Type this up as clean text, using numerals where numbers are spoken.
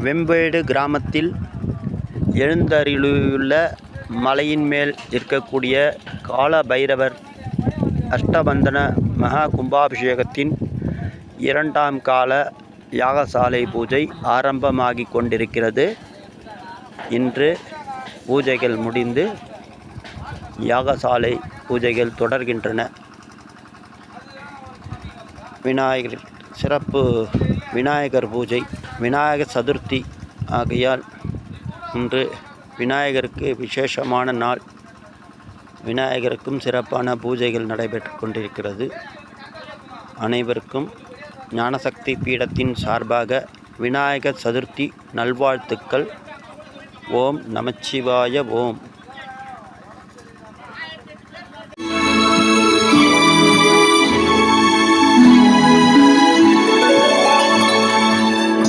வெம்பேடு கிராமத்தில் எழுந்தருளியுள்ள மலையின் மேல் இருக்கக்கூடிய கால பைரவர் அஷ்டபந்தன மகா கும்பாபிஷேகத்தின் 2ஆம் கால யாகசாலை பூஜை ஆரம்பமாகிக் கொண்டிருக்கிறது. இன்று பூஜைகள் முடிந்து யாகசாலை பூஜைகள் தொடர்கின்றன. சிறப்பு விநாயகர் பூஜை, விநாயகர் சதுர்த்தி ஆகையால் இன்று விநாயகருக்கு விசேஷமான நாள். விநாயகருக்கும் சிறப்பான பூஜைகள் நடைபெற்று கொண்டிருக்கிறது. அனைவருக்கும் ஞானசக்தி பீடத்தின் சார்பாக விநாயகர் சதுர்த்தி நல்வாழ்த்துக்கள். ஓம் நமச்சிவாய. ஓம்